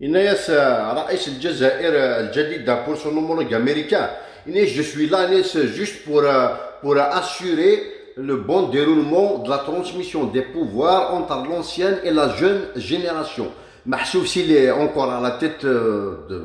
Inès, رئيس الجزائر الجديد pour son homologue américain. Inès, je suis là Inès, juste pour assurer le bon déroulement de la transmission des pouvoirs entre l'ancienne et la jeune génération. Mahsouf s'il est encore à la tête de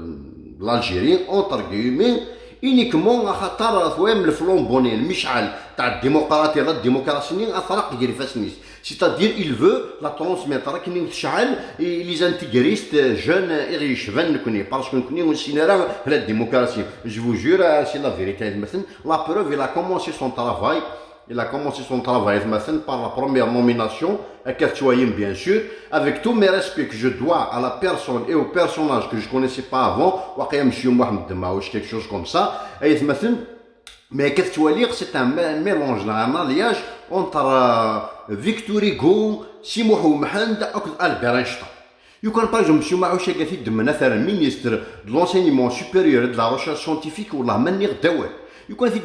l'Algérie, entre guillemets, uniquement à خاطر ثوام الفلومبوني المشعل تاع الديمقراطيه لا الديمقراطيه اثرق يجري فاسنيس c'est-à-dire il veut la transmettre كي تشعل les intégristes jeunes يشفن نكوني باسكو نكوني ونسينا la démocratie je vous jure c'est la vérité مثلا la preuve il a commencé son travail. Il a commencé son travail par la première nomination, à Kertouaïm bien sûr, avec tous mes respects que je dois à la personne et au personnage que je ne connaissais pas avant, M. Mohamed Demaouch, quelque chose comme ça, mais Kertouaïm c'est un mélange, un alliage entre Victor Hugo, Simouhou Mahand et Albert Einstein. يكون par exemple M. Maouche Gathid مثلا ministre de l'enseignement supérieur et de la recherche scientifique ou la manière d'Aoué. يكون في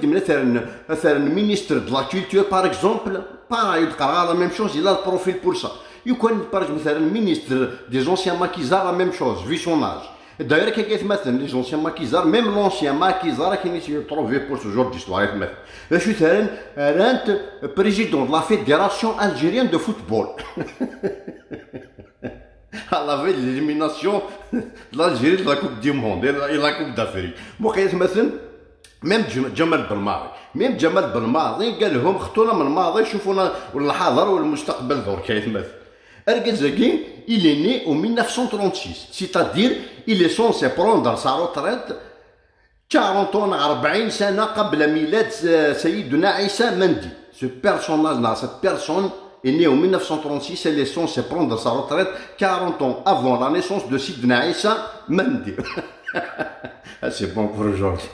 مثلا ministre de la culture par exemple pareil la même chose il a le profil pour ça يكون par exemple مثلا ministre des anciens maquisards la même chose vu son âge d'ailleurs كيف مثلا les anciens maquisards même l'ancien maquisard qui s'est trouvé pour ce genre d'histoire مثلا مثلا رانت président de la fédération algérienne de football à la veille de l'élimination de l'Algérie de la Coupe du Monde et la Coupe d'Afrique وقيت مثلا ميم جمال بالماضي قال لهم خطونا من الماضي شوفونا الحاضر والمستقبل درك يتمثل. Erguezagui, il est né en 1936, c'est-à-dire il est censé prendre sa retraite 40 ans 40 سنة قبل ميلاد سيدنا عيسى مندي. Ce personnage-là, cette personne est née en 1936, elle est censée prendre sa retraite 40 ans avant la naissance de Sidna Issa Mandi. C'est bon pour aujourd'hui.